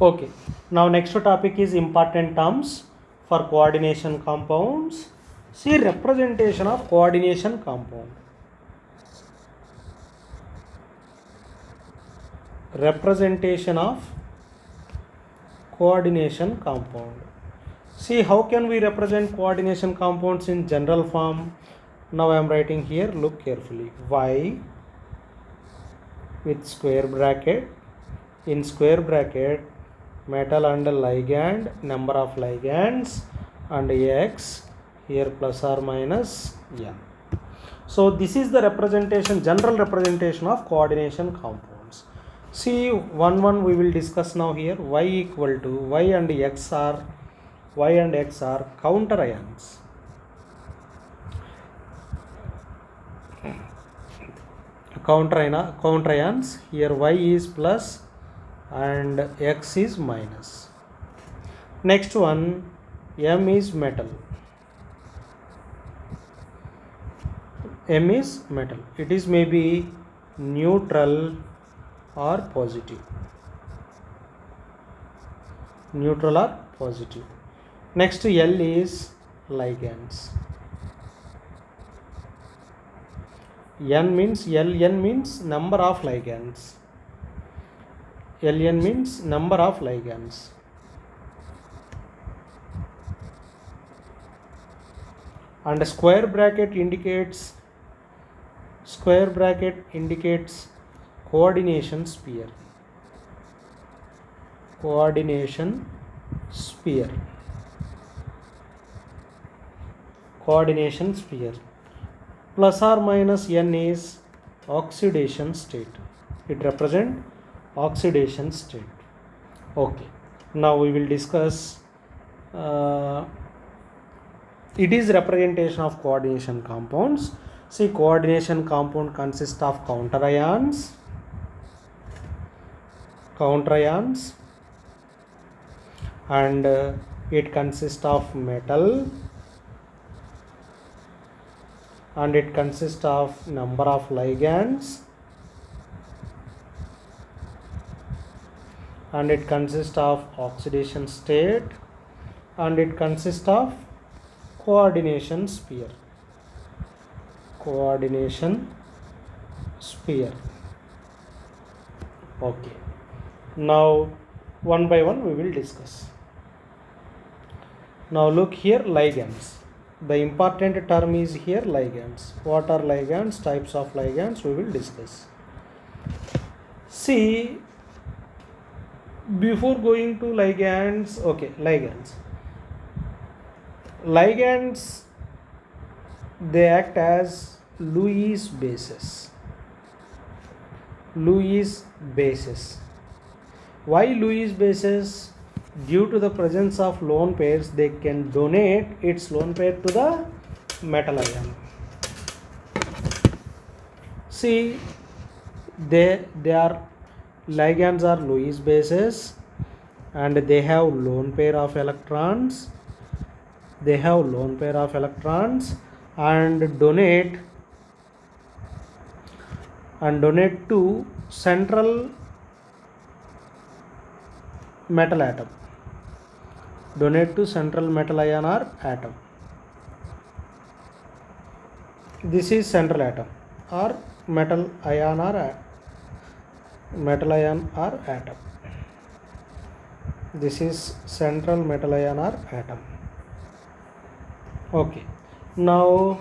Okay. Now next topic is important terms for coordination compounds. See representation of coordination compound. Representation of coordination compound. See how can we represent coordination compounds in general form. Now I am writing here, look carefully. Y with square bracket, in square bracket metal and ligand, number of ligands, and X here plus or minus n. So this is the representation, general representation of coordination compounds. See one we will discuss now here. Y equal to y and x are counter ions. Counter ions. Here y is plus and x is minus. Next one, M is metal. M is metal. It is maybe neutral or positive. Neutral or positive. Next L is ligands. N means number of ligands. Ln means number of ligands. And square bracket indicates coordination sphere. Coordination sphere. Plus or minus n is oxidation state. It represents oxidation state. Okay. Now we will discuss. It is representation of coordination compounds. See, coordination compound consists of counter ions, and it consists of metal, and it consists of number of ligands, and it consists of oxidation state, and it consists of coordination sphere. Okay. Now one by one we will discuss. Now look here, ligands. The important term is here ligands. What are ligands? Types of ligands we will discuss. See, before going to ligands, okay, ligands, they act as Lewis bases. Why Lewis bases? Due to the presence of lone pairs, they can donate its lone pair to the metal ion. See, ligands are Lewis bases, and they have lone pair of electrons. And donate to central metal atom. Donate to central metal ion or atom. This is central atom or metal ion or atom. This is central metal ion or atom. Okay. Now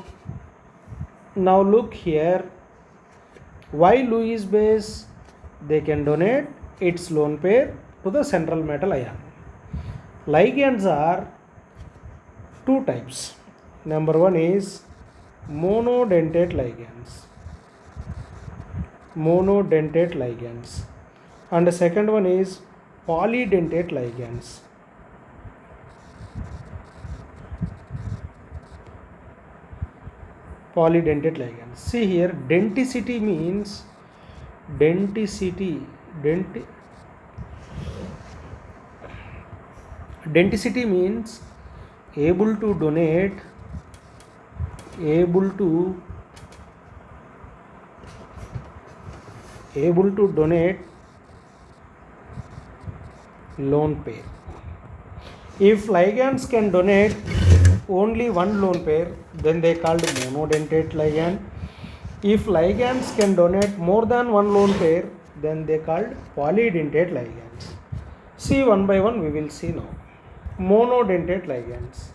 look here. Why Lewis base? They can donate its lone pair to the central metal ion. Ligands are two types. Number one is monodentate ligands. And the second one is polydentate ligands. See here, denticity means able to donate lone pair. If ligands can donate only one lone pair, then they called monodentate ligand. If ligands can donate more than one lone pair, then they called polydentate ligands. See one by one, we will see now. Monodentate ligands.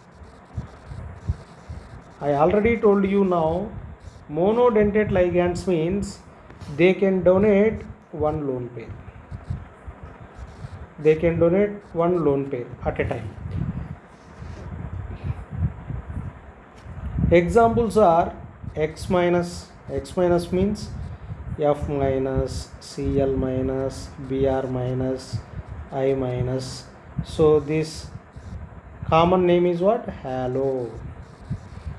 I already told you now, monodentate ligands means they can donate one lone pair. They can donate one lone pair at a time. Examples are X minus means F minus, Cl minus, Br minus, I minus. So this common name is what? Halo.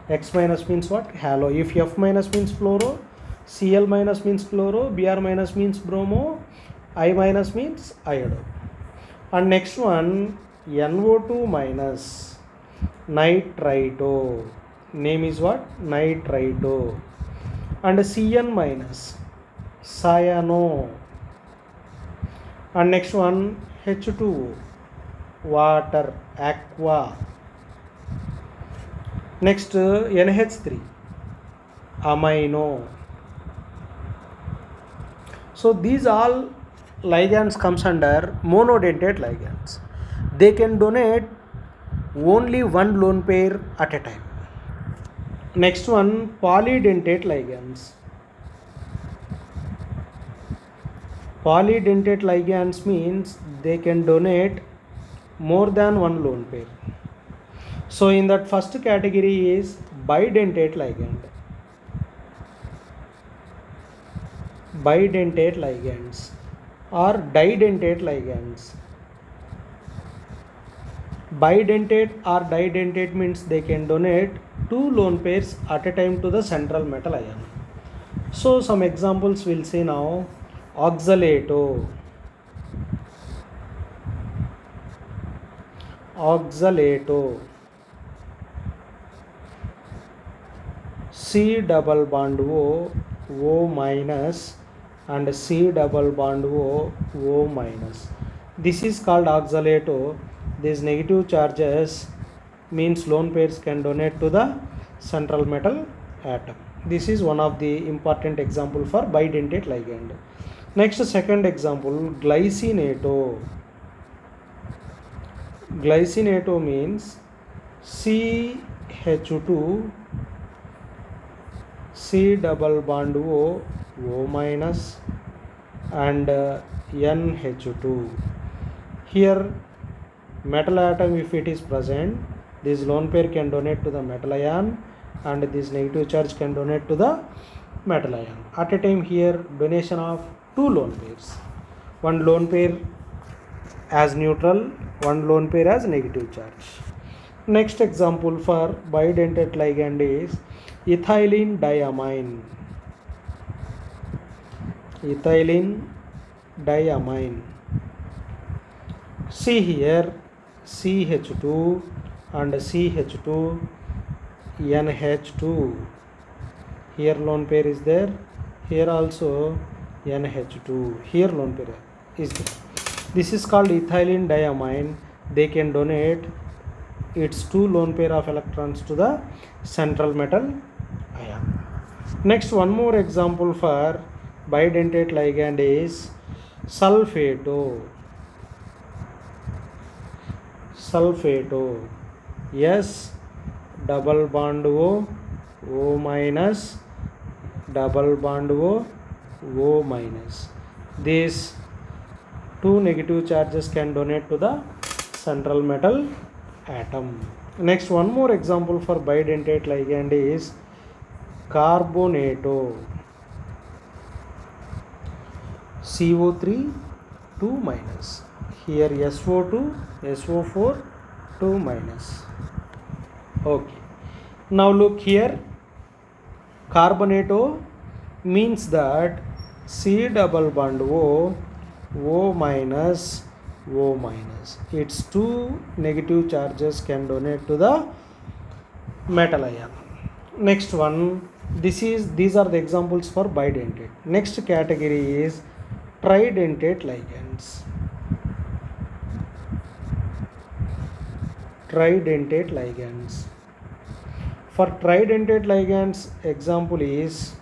X minus means what? Halo. If F minus means fluoro, Cl minus means chloro, Br minus means bromo, I minus means iodo. And next one, NO2 minus, nitrito. Name is what? Nitrito. And Cn minus, cyano. And next one, H2O, water, aqua. Next, NH3, amino. So these all ligands comes under monodentate ligands. They can donate only one lone pair at a time. Next one, polydentate ligands. Polydentate ligands means they can donate more than one lone pair. So in that first category is bidentate ligand. Bidentate ligands or didentate ligands. Bidentate or didentate means they can donate two lone pairs at a time to the central metal ion. So some examples we'll see now. Oxalato, C double bond O minus and C double bond O minus. This is called oxalato. These negative charges means lone pairs can donate to the central metal atom. This is one of the important example for bidentate ligand. Next, second example, glycinato. Glycinato means CH2 C double bond O minus and NH2. Here metal atom, if it is present, this lone pair can donate to the metal ion and this negative charge can donate to the metal ion. At a time here, donation of two lone pairs. One lone pair as neutral, one lone pair as negative charge. Next example for bidentate ligand is ethylene diamine. Ethylene diamine. See here CH2 and CH2 NH2. Here lone pair is there. Here also NH2. Here lone pair is there. This is called ethylene diamine. They can donate its two lone pair of electrons to the central metal ion. Next, one more example for bidentate ligand is sulfato. S double bond O minus, double bond O minus. These two negative charges can donate to the central metal atom. Next, one more example for bidentate ligand is carbonato. CO3 2 minus. Here SO2 SO4 2 minus. Okay. Now look here. Carbonato means that C double bond O minus, its two negative charges can donate to the metal ion. Next one, these are the examples for bidentate. Next category is tridentate ligands. tridentate ligands. For tridentate ligands, example is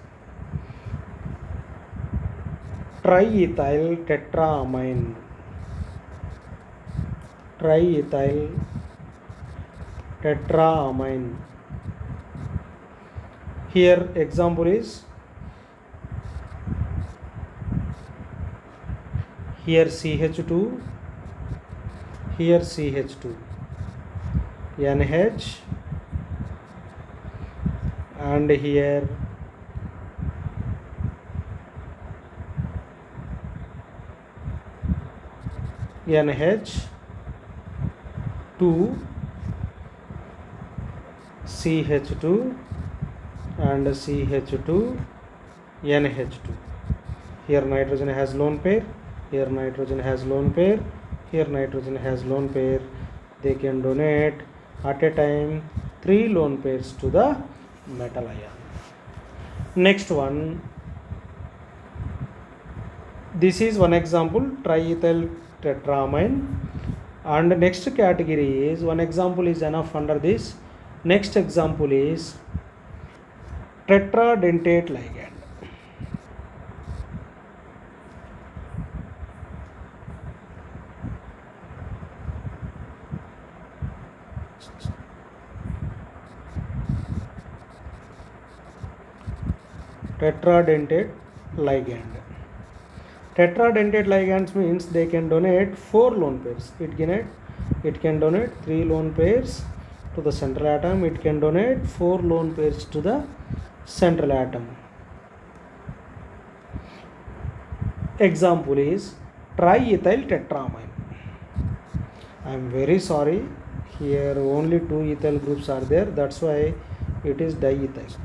triethyl tetraamine. Triethyl tetraamine. Here example is, here CH2, here CH2, NH, and here NH, 2, CH2, and CH2, NH2. Here nitrogen has lone pair, here nitrogen has lone pair, here nitrogen has lone pair. They can donate at a time 3 lone pairs to the metal ion. Next one, this is one example, triethyl tetraamine. And next category is, one example is enough under this. Next example is tetradentate ligand. Tetradentate ligand. Tetradentate ligands means they can donate 4 lone pairs. It can donate 3 lone pairs to the central atom. It can donate 4 lone pairs to the central atom. Example is triethyl tetraamine. I am very sorry, here only 2 ethyl groups are there, that's why it is diethyl.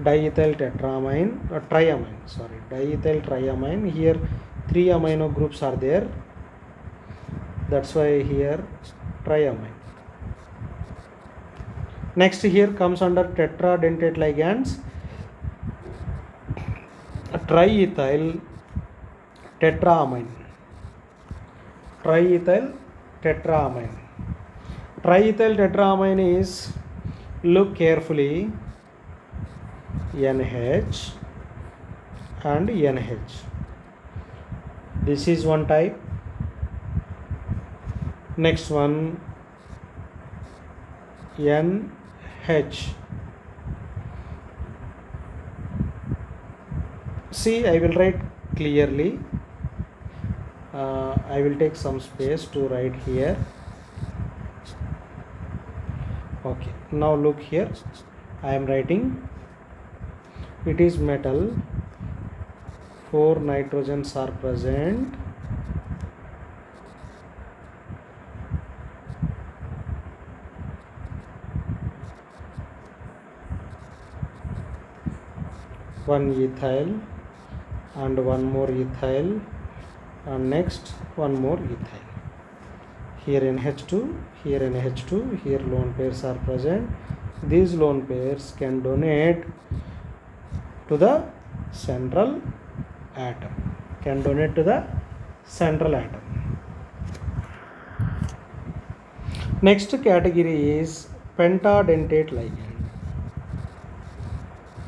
Diethyl tetraamine, triamine, sorry, diethyl triamine. Here 3 amino groups are there, that's why here triamine. Next, here comes under tetradentate ligands, triethyl tetraamine. Triethyl tetraamine. Triethyl tetraamine is, look carefully, NH and NH. This is one type. Next one, NH. See, I will write clearly. I will take some space to write here. Okay, now look here. I am writing. It is metal. 4 nitrogens are present. One ethyl and one more ethyl, and next one more ethyl. Here NH2, here NH2, here lone pairs are present. These lone pairs can donate to the central atom. Can donate to the central atom. Next category is pentadentate ligand.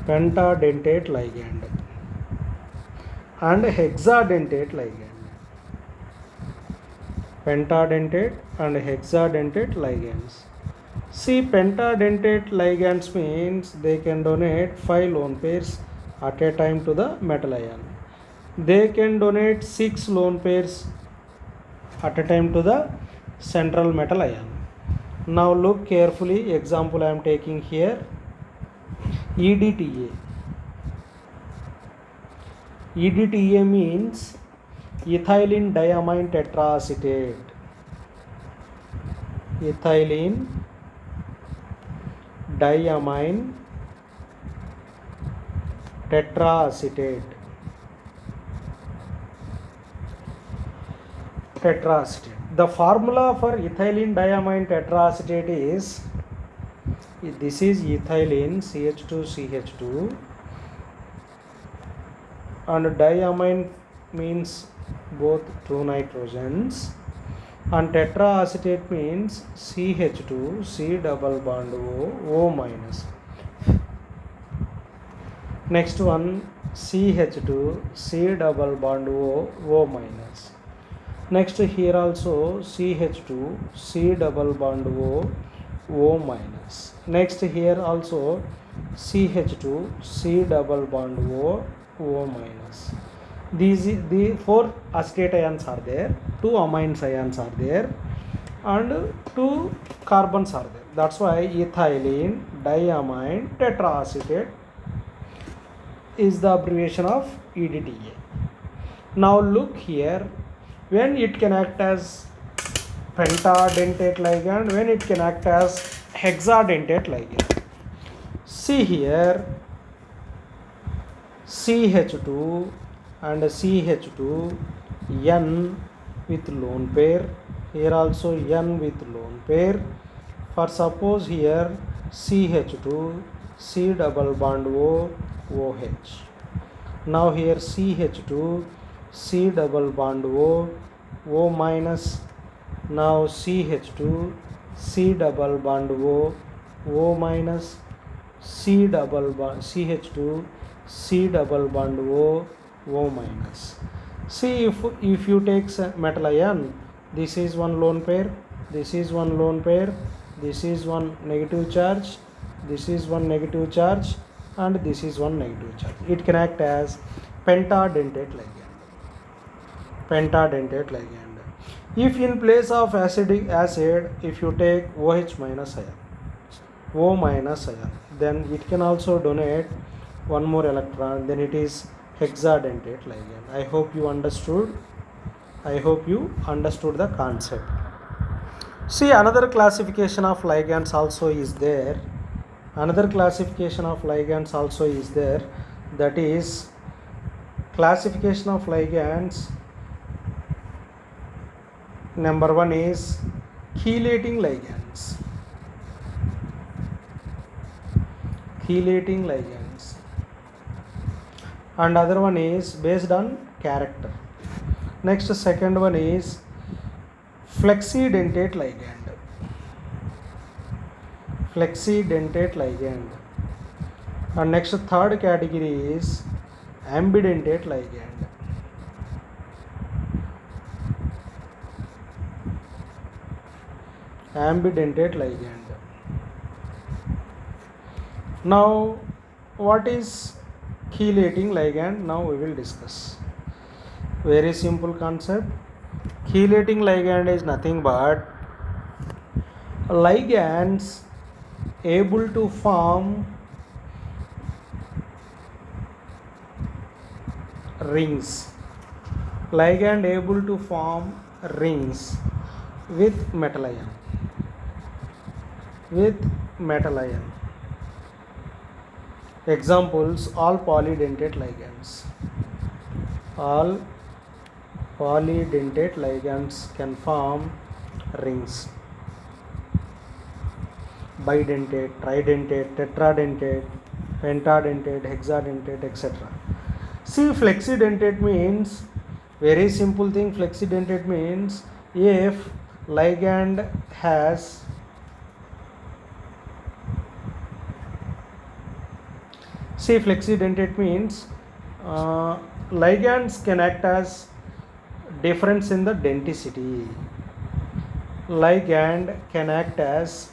Pentadentate ligand and hexadentate ligand. Pentadentate and hexadentate ligands. See, pentadentate ligands means they can donate 5 lone pairs at a time to the metal ion. They can donate 6 lone pairs at a time to the central metal ion. Now look carefully, example I am taking here, EDTA. EDTA means ethylene diamine tetraacetate. Ethylene diamine tetraacetate. The formula for ethylene diamine tetraacetate is, this is ethylene CH2CH2 and diamine means both 2 nitrogens. And tetraacetate means CH2 C double bond O minus. Next one CH2 C double bond O minus. Next here also CH2 C double bond O minus. Next here also CH2 C double bond O minus. The four acetate ions are there, two amines ions are there, and two carbons are there. That's why ethylene diamine tetraacetate is the abbreviation of EDTA. Now look here, when it can act as pentadentate ligand, when it can act as hexadentate ligand. See here, CH2 and CH2, N with lone pair, here also N with lone pair. For suppose here CH2 C double bond OH. Now here CH2 C double bond O minus. Now CH2 C double bond O minus, C double bond CH2 C double bond O minus. See, if you take metal ion, this is one lone pair, this is one lone pair, this is one negative charge, this is one negative charge, and this is one negative charge. It can act as pentadentate ligand. Pentadentate ligand. If in place of acidic acid, if you take OH minus ion, O minus ion, then it can also donate one more electron, then it is hexadentate ligand. I hope you understood. I hope you understood the concept. See, another classification of ligands also is there. Another classification of ligands also is there. That is classification of ligands. Number one is chelating ligands. Chelating ligands. And other one is based on character. Next, second one is flexidentate ligand. Flexidentate ligand. And next, third category is ambidentate ligand. Ambidentate ligand. Now, what is chelating ligand? Now we will discuss. Very simple concept. Chelating ligand is nothing but ligands able to form rings. Ligand able to form rings with metal ion. With metal ion. Examples: all polydentate ligands. All polydentate ligands can form rings. Bidentate, tridentate, tetradentate, pentadentate, hexadentate, etc. See, flexidentate means, very simple thing. Flexidentate means if ligand has flexidentate means ligands can act as difference in the denticity. Ligand can act as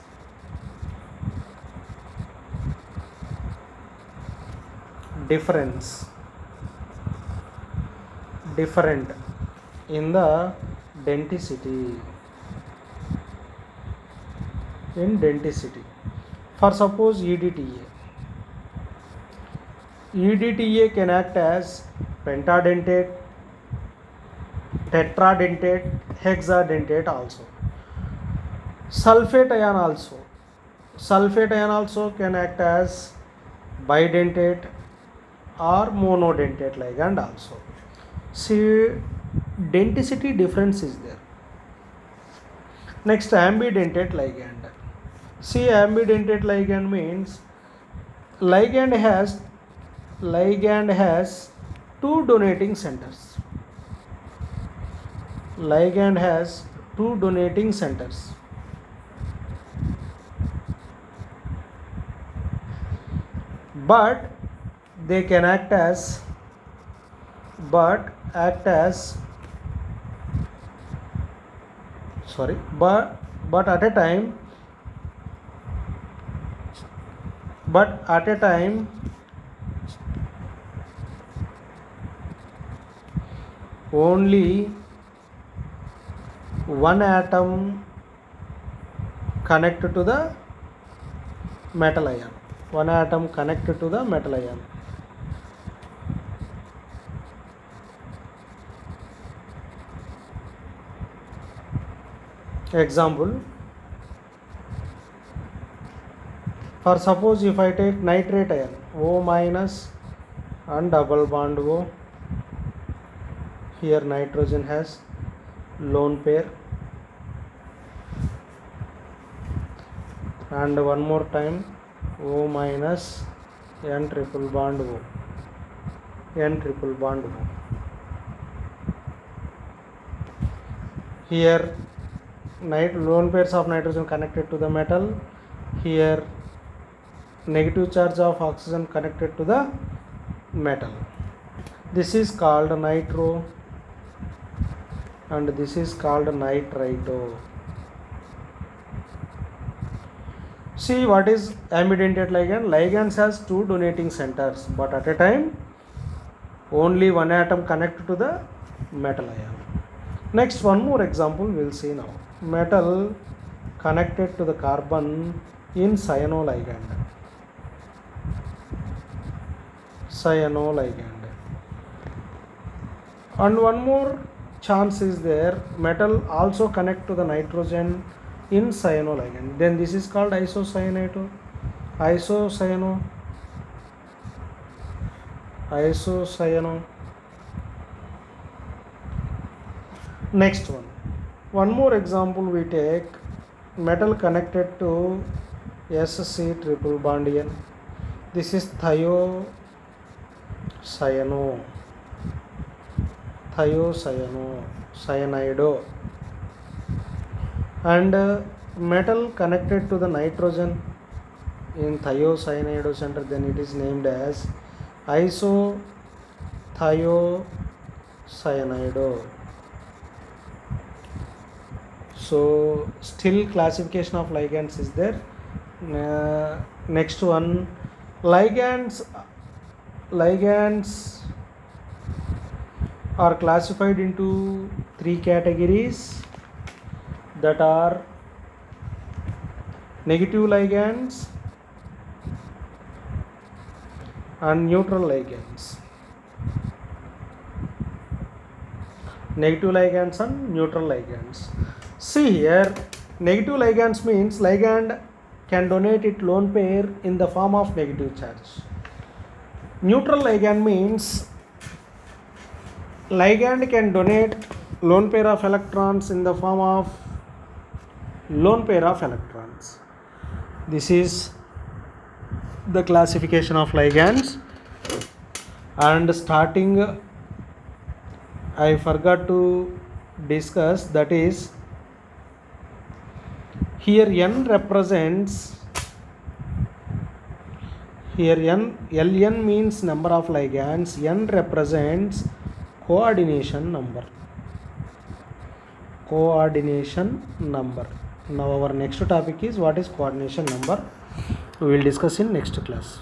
different in the denticity. For suppose EDTA. EDTA can act as pentadentate, tetradentate, hexadentate also. Sulfate ion also can act as bidentate or monodentate ligand also. See, denticity difference is there. Next, ambidentate ligand. See, ambidentate ligand means ligand has two donating centers. Ligand has two donating centers. But they can act as but at a time only one atom connected to the metal ion. One atom connected to the metal ion. Example, for suppose if I take nitrate ion, O minus and double bond O, here nitrogen has lone pair, and one more time O minus N triple bond O, N triple bond O. Here lone pairs of nitrogen connected to the metal, here negative charge of oxygen connected to the metal. This is called nitro and this is called nitrito. See what is ambidentate ligand? Ligands has two donating centers, but at a time only one atom connected to the metal ion. Next, one more example we will see now. Metal connected to the carbon in cyanoligand. And one more chance is there, metal also connect to the nitrogen in cyanoligand. Then this is called isocyanato. Isocyano. Next one more example we take, metal connected to SC triple bond N. This is thiocyanide. And metal connected to the nitrogen in thiocyanide center, then it is named as isothiocyanide. So still classification of ligands is there. Next one, ligands are classified into three categories, that are negative ligands and neutral ligands. Negative ligands and neutral ligands. See here, negative ligands means ligand can donate its lone pair in the form of negative charge. Neutral ligand means ligand can donate lone pair of electrons in the form of lone pair of electrons. This is the classification of ligands. And starting, I forgot to discuss, that is, here N represents, Ln means number of ligands, N represents coordination number. Now our next topic is what is coordination number. We will discuss in next class.